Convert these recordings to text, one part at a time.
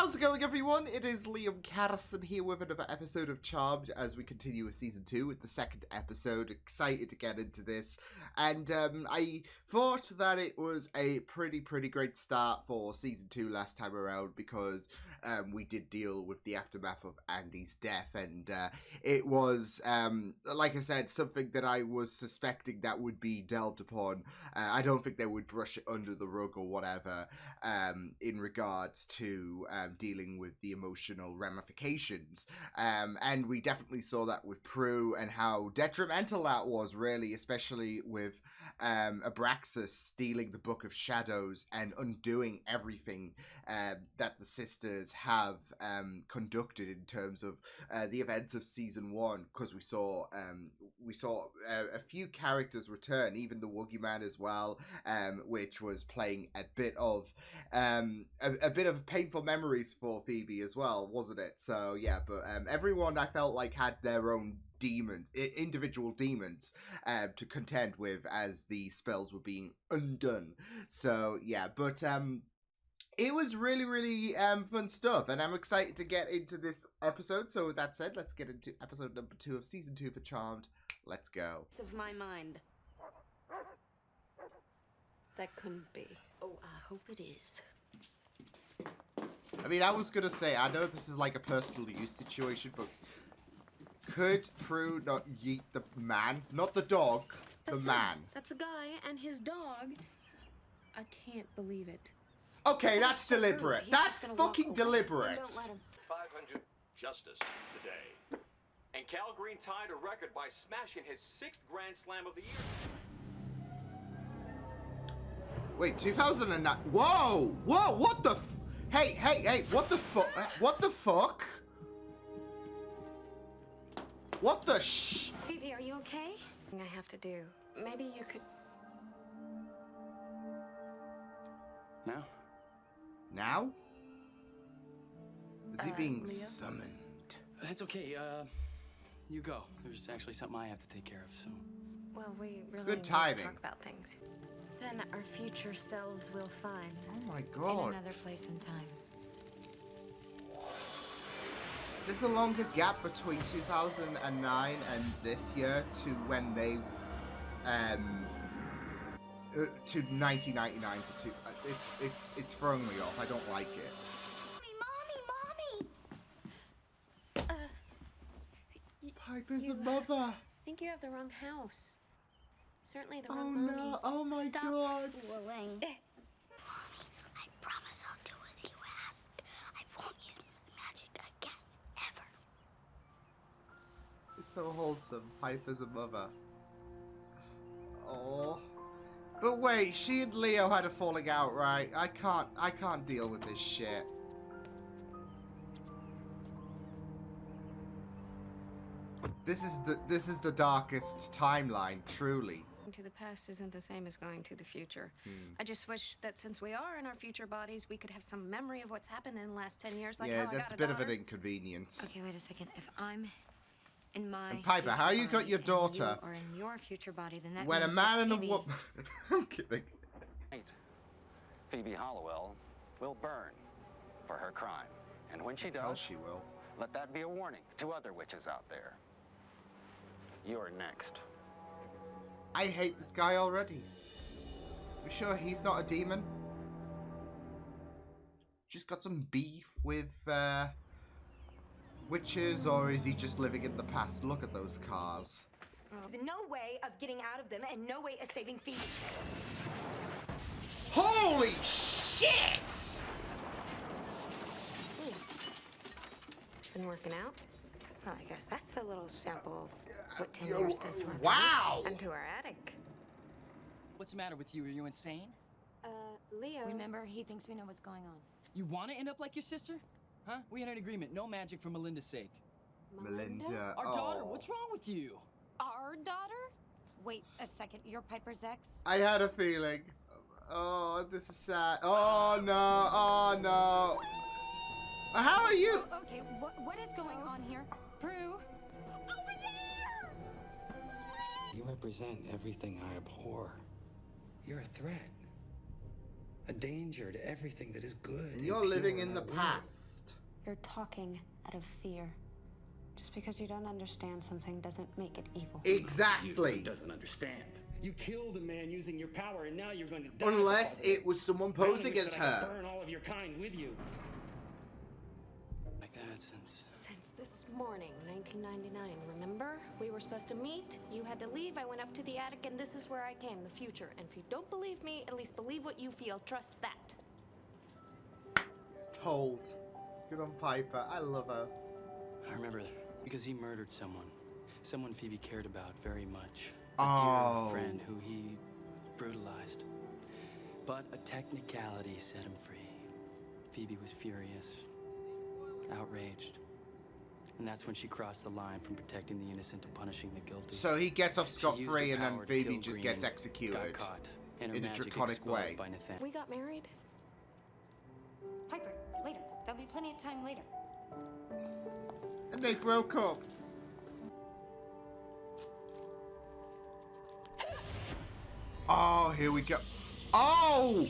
How's it going, everyone? It is Liam Catterson here with another episode of Charmed as we continue with Season 2 with the second episode. Excited to get into this. And I thought that it was a pretty great start for Season 2 last time around because we did deal with the aftermath of Andy's death. And it was, like I said, something that I was suspecting that would be delved upon. I don't think they would brush it under the rug or whatever in regards to dealing with the emotional ramifications. And we definitely saw that with Prue and how detrimental that was, really, especially with Abraxas stealing the Book of Shadows and undoing everything that the sisters have conducted in terms of the events of Season 1, because we saw a few characters return, even the Woogie Man as well, which was playing a bit of painful memories for Phoebe as well, wasn't it? So yeah, but everyone I felt like had their own individual demons to contend with as the spells were being undone. So yeah, but it was really fun stuff, and I'm excited to get into this episode. So with that said, let's get into episode number 2 of Season 2 for Charmed. Let's go. Of my mind. That couldn't be. Oh, I hope it is. I mean, I was gonna say, I know this is like a personal use situation, but could Prue not yeet the man? Not the dog, the man. That's a guy and his dog. I can't believe it. Okay, that's deliberate. That's fucking deliberate. Don't let him. 500 justice today. And Cal Green tied a record by smashing his 6th Grand Slam of the year. Wait, 2009. Whoa! What the? Hey! What the fuck? What the fuck? What the Phoebe, are you okay? I have to do. Maybe you could. Now? Now? Is he being Leo? summoned? That's okay, you go. There's actually something I have to take care of, so... Well, we really Good need timing. to talk about things. Then our future selves will find. Oh my In god. another place and time. There's a longer gap between 2009 and this year to when they, to 1999 to two. It's throwing me off. I don't like it. Mommy! Piper's a you- mother. I think you have the wrong house. Certainly the Oh wrong mommy. no! Oh my Stop god! fooling. Mommy, I promise I'll do as you ask. I won't use magic again, ever. It's so wholesome. Piper's a mother. Oh. But wait, she and Leo had a falling out, right? I can't deal with this shit. This is the darkest timeline, truly. To the past isn't the same as going to the future. I just wish that since we are in our future bodies, we could have some memory of what's happened in the last 10 years. Like Yeah, how I that's a got bit of an daughter. inconvenience. Okay, wait a second. If I'm in my And Piper, future how you got body your and daughter you are in your future body, then that When a means man that and a Phoebe- woman... I'm kidding. Phoebe Hollowell will burn for her crime. And when she Oh, does, she will. let that be a warning to other witches out there. You're next. I hate this guy already. You sure he's not a demon? Just got some beef with witches, or is he just living in the past? Look at those cars. There's no way of getting out of them and no way of saving Phoebe. Holy shit! Been working out? Well, I guess that's a little sample of what 10 Yo, years does to our wow! bodies and to our attic. What's the matter with you? Are you insane? Leo. Remember, he thinks we know what's going on. You want to end up like your sister? Huh? We had an agreement. No magic for Melinda's sake. Melinda. Our daughter, oh. what's wrong with you? Our daughter? Wait a second, you're Piper's ex? I had a feeling. Oh, this is sad. Oh no, oh no. How are you? Oh, okay, what is going on here? Prue? Over there! You represent everything I abhor. You're a threat. A danger to everything that is good. You're and living pure in the our world. past. You're talking out of fear. Just because you don't understand something doesn't make it evil. Exactly. You doesn't understand. You killed a man using your power, and now you're going to die. Unless it was someone posing as I her. could burn all of your kind with you. Like that since This morning, 1999, remember? We were supposed to meet, you had to leave, I went up to the attic, and this is where I came, the future. And if you don't believe me, at least believe what you feel. Trust that. Told. Good on Piper. I love her. I remember because he murdered someone. Someone Phoebe cared about very much. Oh. A dear friend who he brutalized. But a technicality set him free. Phoebe was furious, outraged. And that's when she crossed the line from protecting the innocent to punishing the guilty. So he gets off She scot-free used and her then power to Phoebe kill just Green, gets executed. got caught, and her in a magic draconic exposed way. by Nathan. We got married? Piper, later. There'll be plenty of time later. And they broke up. Oh, here we go. Oh!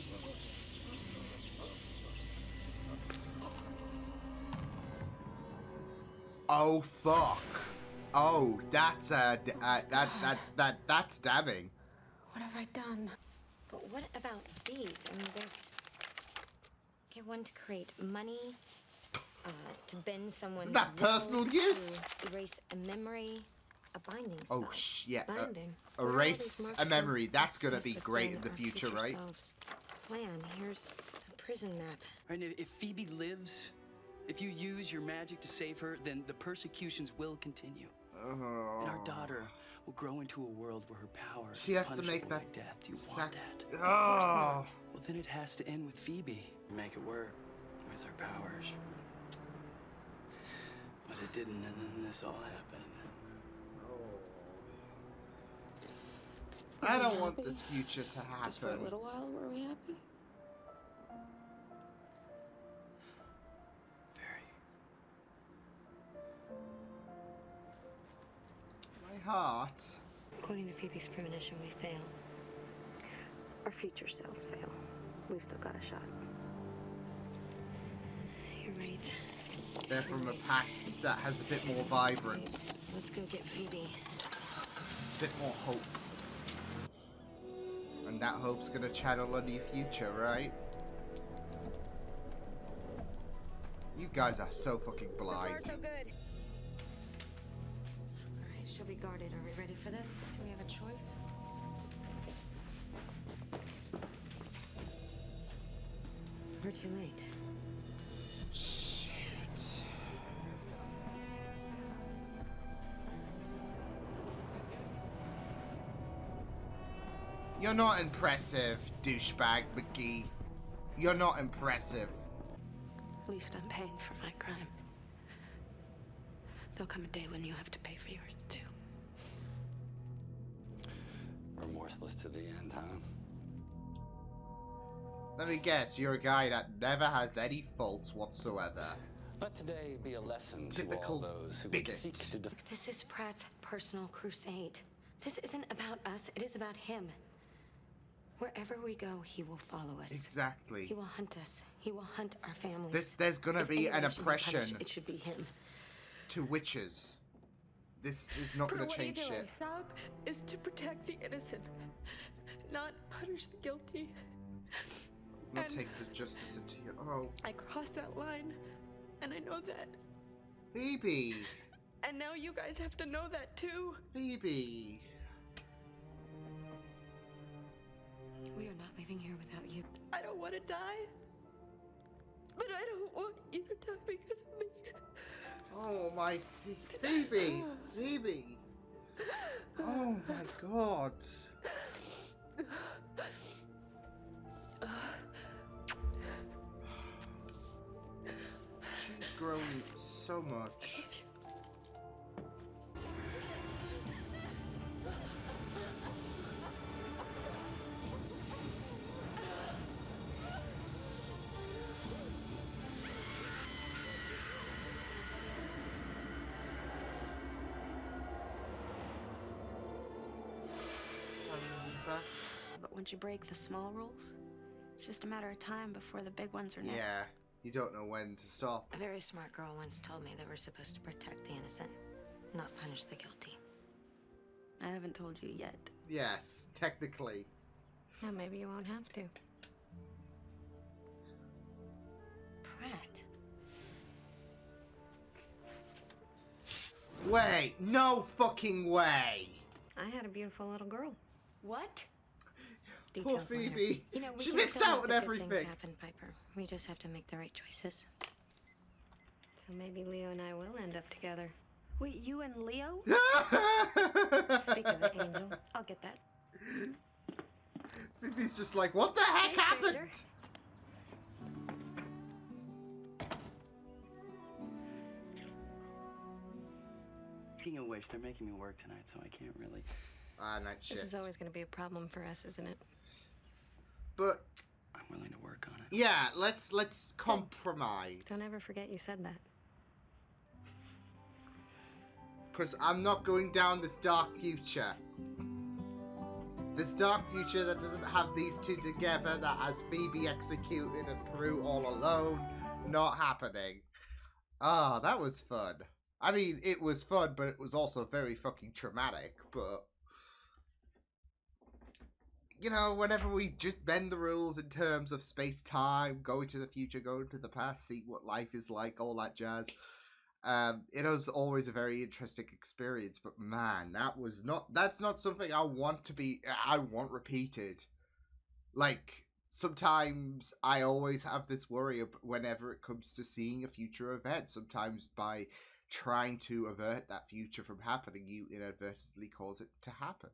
Oh, fuck. Oh, that's that's damning. What have I done? But what about these? I mean, there's... Get one to create money, to bend someone's Is that personal will, use? to erase a memory, a binding Oh, spell. yeah. Binding. Erase a memory. That's gonna be great in the future, right? Plan. Here's a prison map. Right, and if Phoebe lives, if you use your magic to save her, then the persecutions will continue. And our daughter will grow into a world where her power She is has to make punishable that like death. Do you sac- want that? Oh. Well, then it has to end with Phoebe. Make it work with her powers. But it didn't, and then this all happened. I don't want this future to happen. Just for a little while, were we happy? Very. My heart. According to Phoebe's premonition, we fail. Our future selves fail. We've still got a shot. You're right. They're from a past that has a bit more vibrance, Let's go get Phoebe. a bit more hope. And that hope's gonna channel a new future, right? You guys are so fucking blind. So far, so good. All right, she'll be guarded. Are we ready for this? Do we have a choice? We're too late. Shoot. You're not impressive, douchebag McGee. You're not impressive. At least I'm paying for my crime. There'll come a day when you have to pay for yours, too. Remorseless to the end, huh? Let me guess, you're a guy that never has any faults whatsoever. Let today be a lesson Typical to all those who would bigot. seek to This is Pratt's personal crusade. This isn't about us, it is about him. Wherever we go, he will follow us. Exactly. He will hunt us. He will hunt our families. There's gonna If be an anyone should be punished, oppression it should be him. to witches. This is not gonna change shit. Job is to protect the innocent, not punish the guilty. Not And- take the justice into your... Oh, I crossed that line, and I know that. Phoebe. And now you guys have to know that too. Phoebe. We are not leaving here without you. I don't want to die, but I don't want you to die because of me. Oh my... Phoebe. Phoebe. Oh my god. She's grown so much. But once you break the small rules, it's just a matter of time before the big ones are next. Yeah. You don't know when to stop. A very smart girl once told me that we're supposed to protect the innocent, not punish the guilty. I haven't told you yet. Yes, technically. Now maybe you won't have to. Pratt. Wait, no fucking way. I had a beautiful little girl. What? Poor Details later. Phoebe. You know, we She can missed still out let on the good things everything. happen, Piper. We just have to make the right choices. So maybe Leo and I will end up together. Wait, you and Leo? Speak of it, Angel. I'll get that. Phoebe's just like, what the heck Hey, happened? stranger. Speaking of which, they're making me work tonight, so I can't really. Night shift. This is always going to be a problem for us, isn't it? But I'm willing to work on it. yeah, let's compromise. Don't ever forget you said that. Because I'm not going down this dark future. This dark future that doesn't have these two together, that has Phoebe executed and Prue all alone. Not happening. Ah, that was fun. I mean, it was fun, but it was also very fucking traumatic. But, you know, whenever we just bend the rules in terms of space-time, go to the future, go into the past, see what life is like, all that jazz. It was always a very interesting experience, but man, that's not something I want repeated. Like, sometimes I always have this worry whenever it comes to seeing a future event. Sometimes by trying to avert that future from happening, you inadvertently cause it to happen.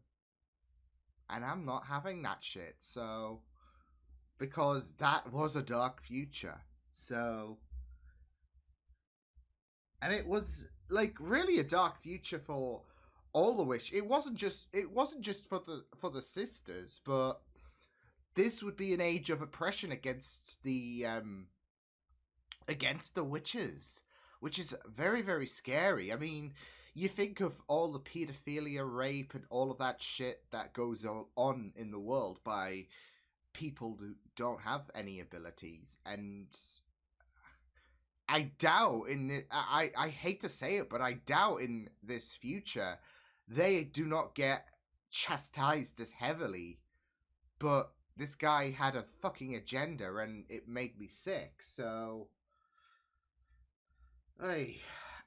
And I'm not having that shit, so... Because that was a dark future, so... And it was like really a dark future for all the Wish. It wasn't just for the sisters, but this would be an age of oppression against the witches, which is very, very scary. I mean, you think of all the pedophilia, rape, and all of that shit that goes on in the world by people who don't have any abilities, and I doubt in it, I hate to say it, but I doubt in this future they do not get chastised as heavily. But this guy had a fucking agenda and it made me sick, so... I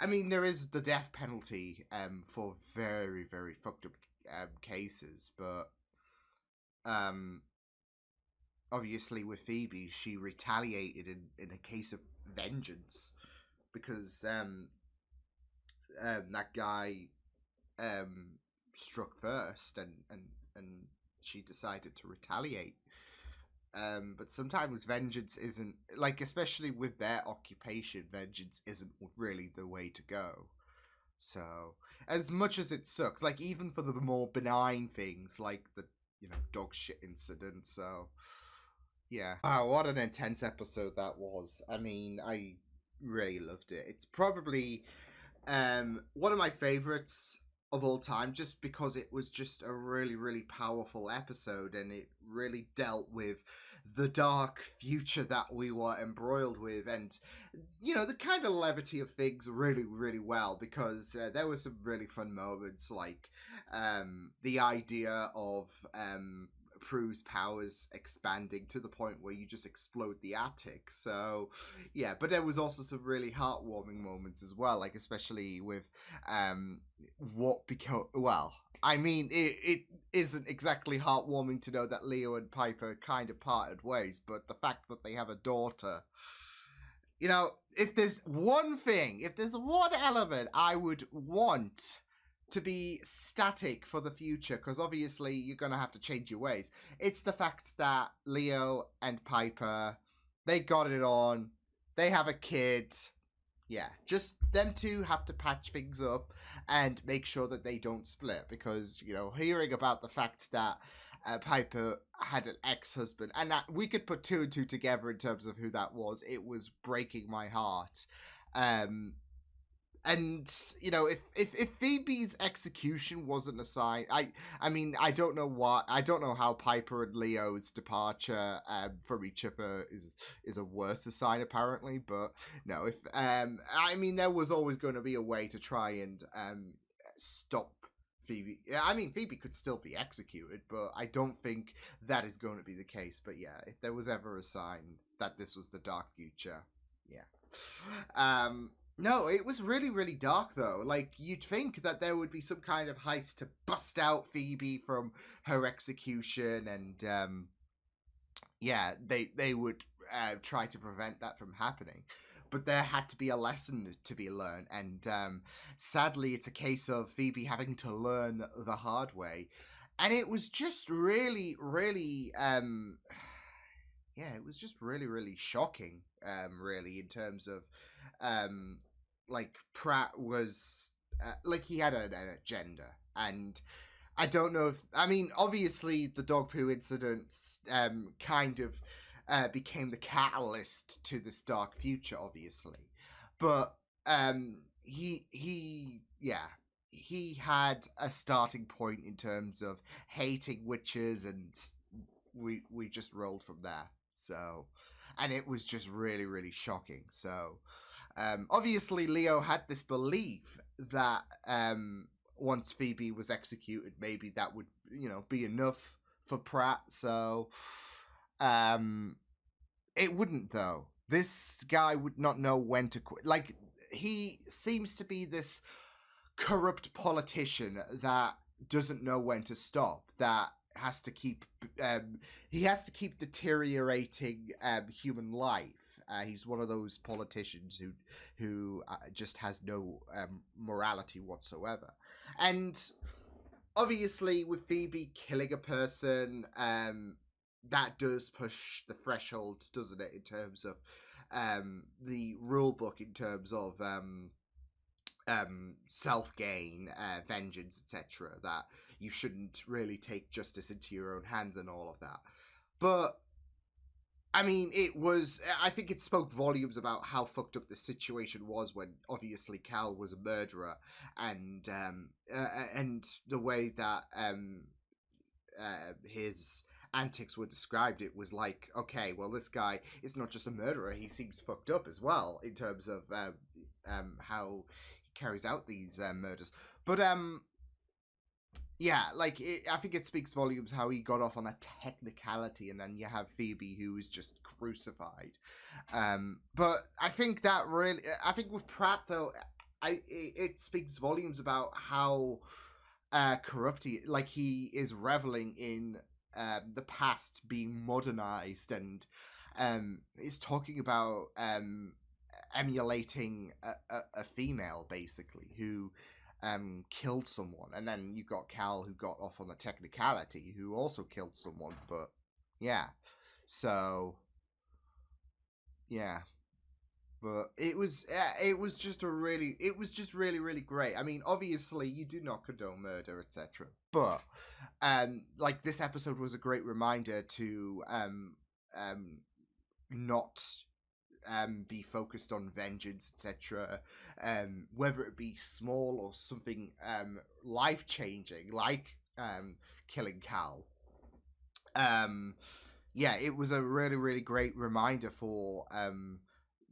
mean, there is the death penalty for very, very fucked up cases, but obviously with Phoebe, she retaliated in a case of vengeance because that guy struck first and she decided to retaliate. But sometimes vengeance isn't, like, especially with their occupation, vengeance isn't really the way to go. So, as much as it sucks, like, even for the more benign things, like the, you know, dog shit incident, so... Yeah. Wow, what an intense episode that was. I mean, I really loved it. It's probably one of my favorites of all time, just because it was just a really, really powerful episode, and it really dealt with the dark future that we were embroiled with, and, you know, the kind of levity of things really, really well, because there were some really fun moments, like the idea of Prue's powers expanding to the point where you just explode the attic. So yeah, but there was also some really heartwarming moments as well, like especially with what became, well, I mean, it isn't exactly heartwarming to know that Leo and Piper kind of parted ways, but the fact that they have a daughter, you know, if there's one element I would want to be static for the future, because obviously you're going to have to change your ways, it's the fact that Leo and Piper, they got it on, they have a kid. Yeah, just them two have to patch things up and make sure that they don't split, because, you know, hearing about the fact that Piper had an ex-husband, and that we could put two and two together in terms of who that was, it was breaking my heart. and you know, if Phoebe's execution wasn't a sign, I mean, I don't know how Piper and Leo's departure from each other is a worse sign apparently, but no, if I mean, there was always going to be a way to try and stop Phoebe. I mean, Phoebe could still be executed, but I don't think that is going to be the case. But yeah, if there was ever a sign that this was the dark future, yeah. No, it was really, really dark though. Like, you'd think that there would be some kind of heist to bust out Phoebe from her execution, and yeah, they would try to prevent that from happening. But there had to be a lesson to be learned, and sadly, it's a case of Phoebe having to learn the hard way. And it was just really, really, yeah, it was just really, really shocking, really, in terms of, like, Pratt was, like, he had an agenda, and I don't know if, I mean, obviously, the dog poo incident, kind of, became the catalyst to this dark future, obviously. But he had a starting point in terms of hating witches, and we just rolled from there. So, and it was just really, really shocking. So, obviously, Leo had this belief that once Phoebe was executed, maybe that would, you know, be enough for Pratt. So, it wouldn't, though. This guy would not know when to quit. Like, he seems to be this corrupt politician that doesn't know when to stop, that has to keep, he has to keep deteriorating human life. He's one of those politicians who just has no morality whatsoever. And obviously, with Phoebe killing a person, that does push the threshold, doesn't it, in terms of the rule book, in terms of self-gain, vengeance, etc., that you shouldn't really take justice into your own hands and all of that. But I mean, I think it spoke volumes about how fucked up the situation was when obviously Cal was a murderer, and the way that his antics were described, it was like, okay, well, this guy is not just a murderer, he seems fucked up as well in terms of how he carries out these murders. But yeah, like, I think it speaks volumes how he got off on a technicality, and then you have Phoebe who is just crucified. But I think that really, I think with Pratt though, it speaks volumes about how corrupt he is reveling in the past being modernized, and is talking about emulating a female, basically, who killed someone. And then you got Cal, who got off on a technicality, who also killed someone. But yeah, so yeah. But it was just really, really great. I mean, obviously, you do not condone murder, etc. But like, this episode was a great reminder to not be focused on vengeance, etc. Whether it be small or something life changing, like killing Cal. Yeah, it was a really, really great reminder for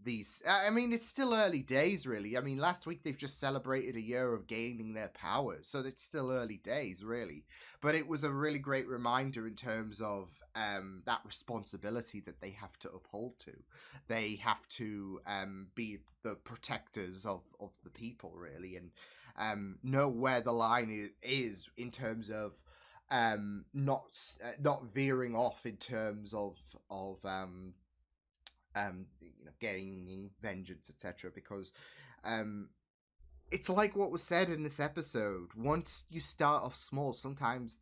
these. I mean, it's still early days, really. I mean, last week they've just celebrated a year of gaining their powers, so it's still early days, really. But it was a really great reminder in terms of that responsibility that they have to uphold to. They have to be the protectors of the people, really, and know where the line is in terms of not veering off in terms of you know, gaining vengeance, etc. Because it's like what was said in this episode. Once you start off small, sometimes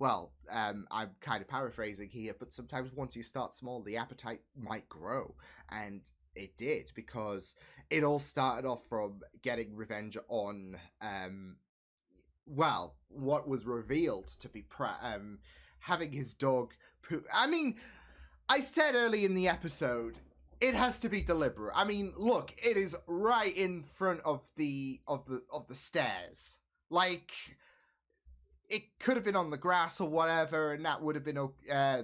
I'm kind of paraphrasing here, but sometimes once you start small, the appetite might grow, and it did, because it all started off from getting revenge on what was revealed to be having his dog poo. I mean, I said early in the episode, it has to be deliberate. I mean, look, it is right in front of the stairs. Like, it could have been on the grass or whatever, and that would have been I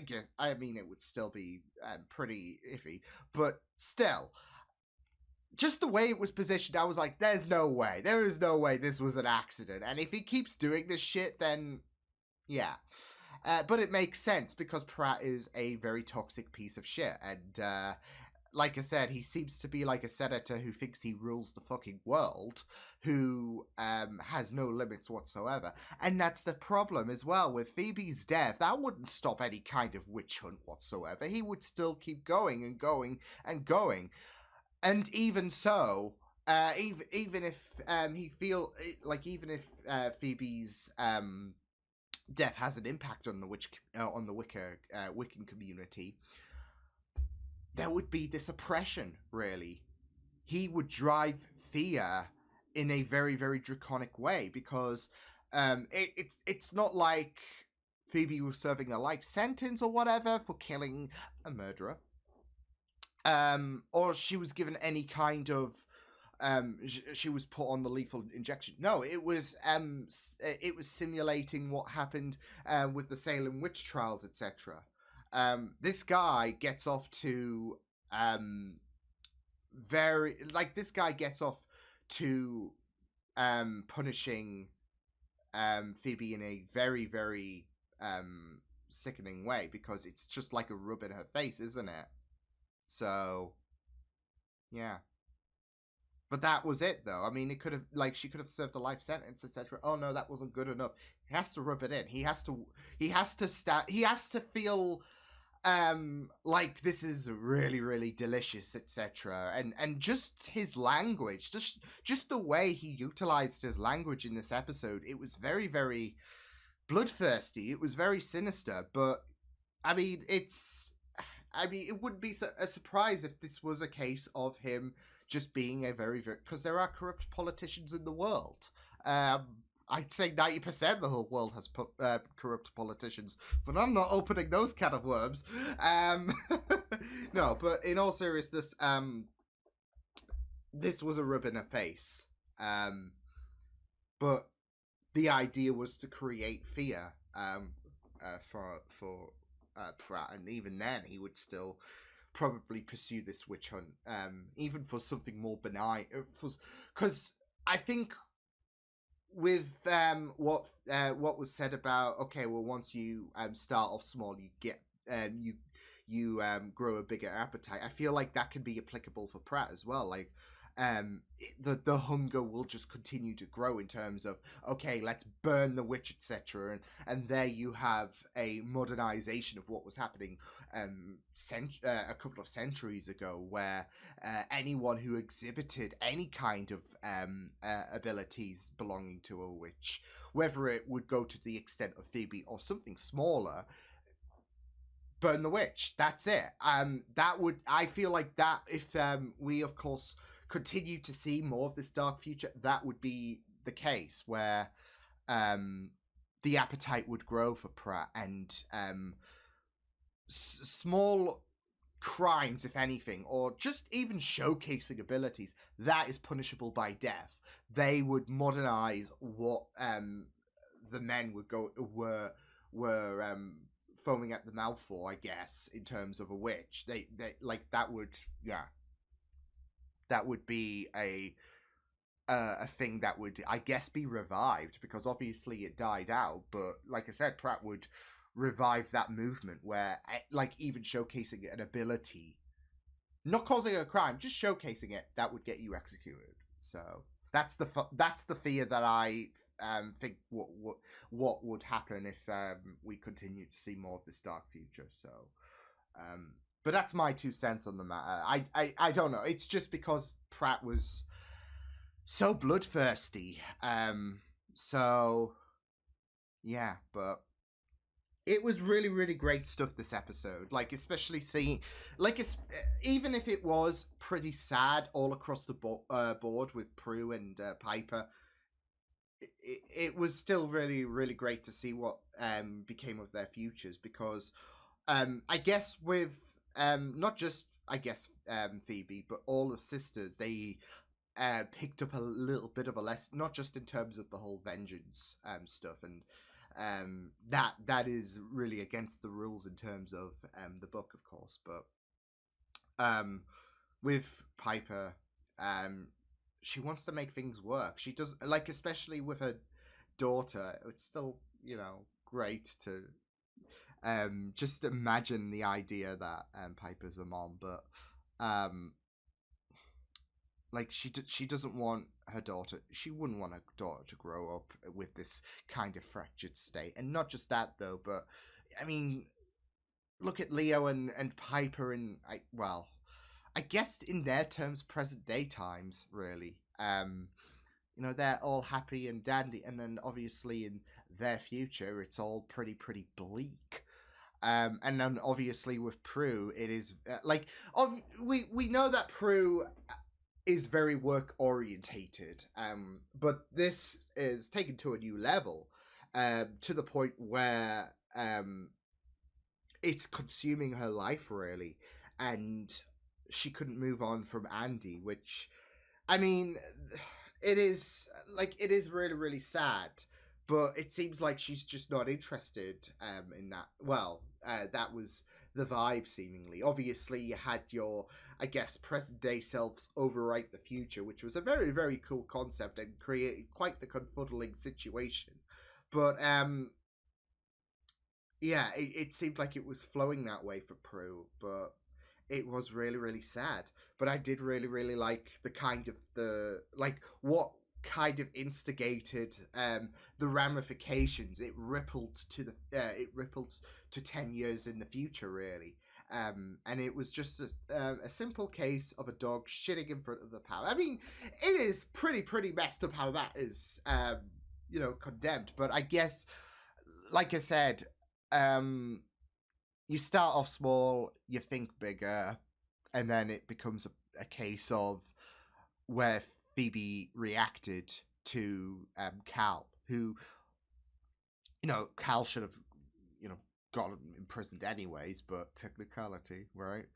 guess, I mean, it would still be pretty iffy, but still, just the way it was positioned, I was like, there is no way this was an accident. And if he keeps doing this shit, then yeah. But it makes sense because Pratt is a very toxic piece of shit. And like I said, he seems to be like a senator who thinks he rules the fucking world, who has no limits whatsoever. And that's the problem as well. With Phoebe's death, that wouldn't stop any kind of witch hunt whatsoever. He would still keep going and going and going. And even so, even if even if Phoebe's death has an impact on the Wiccan community, there would be this oppression. Really, he would drive fear in a very, very draconic way, because it's not like Phoebe was serving a life sentence or whatever for killing a murderer, or she was given any kind of she was put on the lethal injection. No, it was simulating what happened with the Salem witch trials, etc. This guy gets off to punishing Phoebe in a very, very sickening way, because it's just like a rub in her face, isn't it? So yeah. But that was it, though. I mean, it could have, she could have served a life sentence, etc. Oh no, that wasn't good enough. He has to rub it in. He has to feel like this is really, really delicious, etc. And just his language, just the way he utilized his language in this episode, it was very, very bloodthirsty. It was very sinister. But I mean, it wouldn't be a surprise if this was a case of him just being a very, very... Because there are corrupt politicians in the world. I'd say 90% of the whole world has corrupt politicians, but I'm not opening those can of worms. No, but in all seriousness, this was a rub in the face. But the idea was to create fear for Pratt, and even then he would still probably pursue this witch hunt, even for something more benign. Because I think with what was said about, okay, well, once you start off small, you get you grow a bigger appetite. I feel like that can be applicable for Pratt as well. Like, the hunger will just continue to grow in terms of, okay, let's burn the witch, etc. And there you have a modernization of what was happening a couple of centuries ago, where anyone who exhibited any kind of abilities belonging to a witch, whether it would go to the extent of Phoebe or something smaller, burn the witch. That's it. I feel like that if we of course continue to see more of this dark future, that would be the case, where the appetite would grow for Pratt, and small crimes, if anything, or just even showcasing abilities, that is punishable by death. They would modernize what the men were foaming at the mouth for, I guess, in terms of a witch. They like that would, yeah. That would be a thing that would, I guess, be revived, because obviously it died out. But like I said, Pratt would revive that movement where, like, even showcasing an ability, not causing a crime, just showcasing it, that would get you executed. So that's the fear that I think what would happen if we continue to see more of this dark future. So. But that's my 2 cents on the matter. I don't know. It's just because Pratt was so bloodthirsty. So, yeah. But it was really, really great stuff, this episode. Like, especially seeing... Like, even if it was pretty sad all across the board with Prue and Piper, it was still really, really great to see what became of their futures. Because I guess with... not just, I guess, Phoebe, but all the sisters, they picked up a little bit of a lesson, not just in terms of the whole vengeance stuff, and that is really against the rules in terms of the book, of course, but with Piper, she wants to make things work. She does, like, especially with her daughter, it's still, you know, great to just imagine the idea that Piper's a mom, but like she doesn't want her daughter. She wouldn't want her daughter to grow up with this kind of fractured state. And not just that though, but I mean, look at Leo and Piper, and I guess in their terms, present day times, really. You know, they're all happy and dandy, and then obviously in their future, it's all pretty bleak. And then obviously with Prue, it is we know that Prue is very work orientated, but this is taken to a new level, to the point where it's consuming her life, really, and she couldn't move on from Andy, which, I mean, it is really sad, but it seems like she's just not interested in that. Well, that was the vibe, seemingly. Obviously, you had your, I guess, present-day selves overwrite the future, which was a very, very cool concept and created quite the confuddling situation. But, yeah, it seemed like it was flowing that way for Prue, but it was really, really sad. But I did really, really like what kind of instigated the ramifications. It rippled to 10 years in the future, really. And it was just a simple case of a dog shitting in front of the pal. I mean, it is pretty messed up how that is, condemned. But I guess, like I said, you start off small, you think bigger, and then it becomes a case of where Phoebe reacted to Cal, who, Cal should have, got imprisoned anyways, but technicality, right?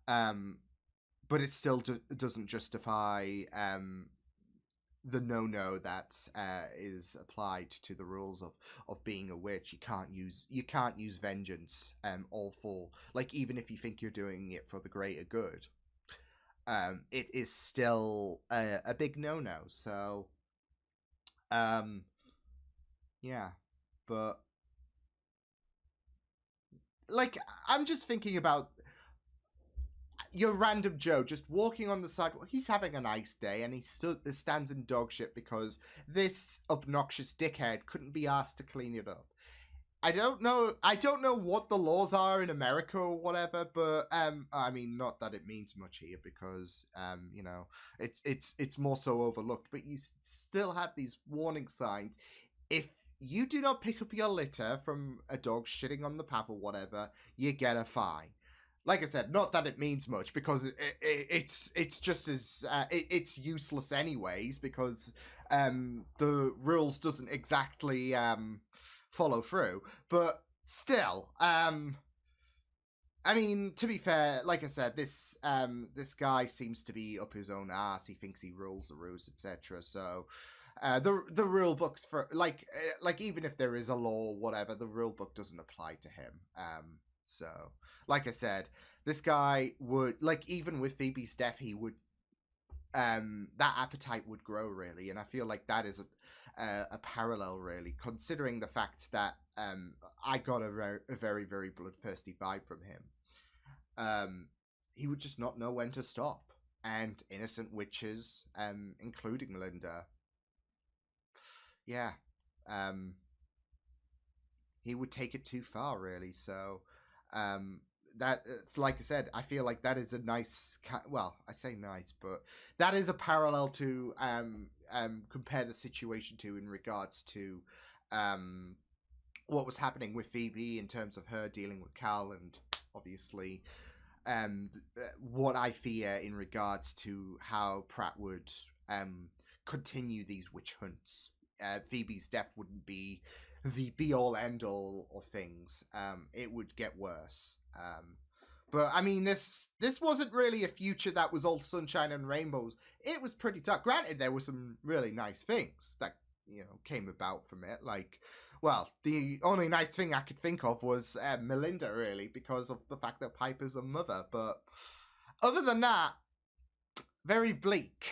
But it still doesn't justify the no that is applied to the rules of being a witch. You can't use vengeance all for, like, even if you think you're doing it for the greater good. It is still a big no. So, yeah, but like, I'm just thinking about your random Joe just walking on the sidewalk. He's having a nice day, and he stands in dog shit because this obnoxious dickhead couldn't be asked to clean it up. I don't know what the laws are in America or whatever, but I mean, not that it means much here, because it's more so overlooked. But you still have these warning signs. If you do not pick up your litter from a dog shitting on the path or whatever, you get a fine. Like I said, not that it means much, because it's just as it's useless anyways, because the rules doesn't exactly follow through. But still, I mean, to be fair, like I said, this guy seems to be up his own ass. He thinks he rules the roost, etc. So the rule books, for like even if there is a law or whatever, the rule book doesn't apply to him. So, like I said, this guy would, like, even with Phoebe's death, he would, that appetite would grow, really, and I feel like that is a parallel, really, considering the fact that I got a very, very bloodthirsty vibe from him. He would just not know when to stop, and innocent witches, including Melinda, yeah, he would take it too far, really. So that, like I said, I feel like that is a nice, well, I say nice, but that is a parallel to compare the situation to in regards to what was happening with Phoebe in terms of her dealing with Cal, and obviously what I fear in regards to how Pratt would continue these witch hunts. Phoebe's death wouldn't be the be-all, end-all of things. It would get worse. But I mean, this wasn't really a future that was all sunshine and rainbows. It was pretty dark. Granted, there were some really nice things that, you know, came about from it. Like, well, the only nice thing I could think of was Melinda, really, because of the fact that Piper's a mother. But other than that, very bleak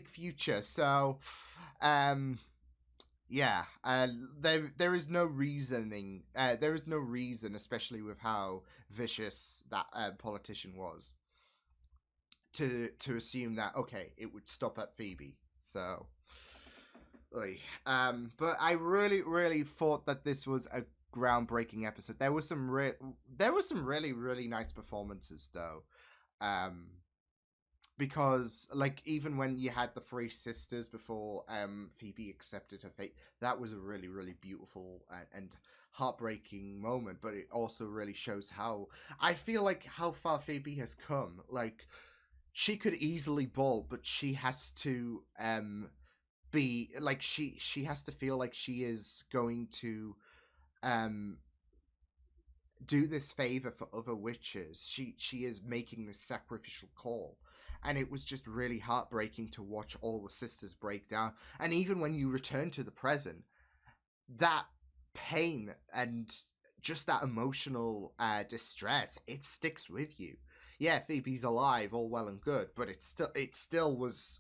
future. So, yeah, there is no reasoning. There is no reason, especially with how vicious that politician was, to assume that okay, it would stop at Phoebe. So, but I really thought that this was a groundbreaking episode. There was some really nice performances though. Because like even when you had the three sisters before Phoebe accepted her fate, that was a really beautiful and heartbreaking moment. But it also really shows how I feel like how far Phoebe has come. Like she could easily bolt, but she has to be like she has to feel like she is going to do this favor for other witches. She is making this sacrificial call. And it was just really heartbreaking to watch all the sisters break down. And even when you return to the present, that pain and just that emotional distress, it sticks with you. Yeah, Phoebe's alive, all well and good, but it still was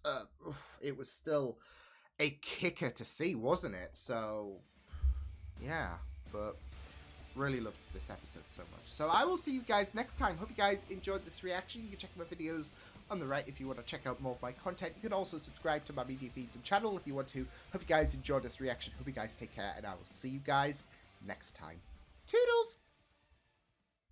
a kicker to see, wasn't it? So, yeah, but really loved this episode so much. So I will see you guys next time. Hope you guys enjoyed this reaction. You can check my videos on the right if you want to check out more of my content. You can also subscribe to my media feeds and channel if you want to. Hope you guys enjoyed this reaction. Hope you guys take care, and I will see you guys next time. Toodles!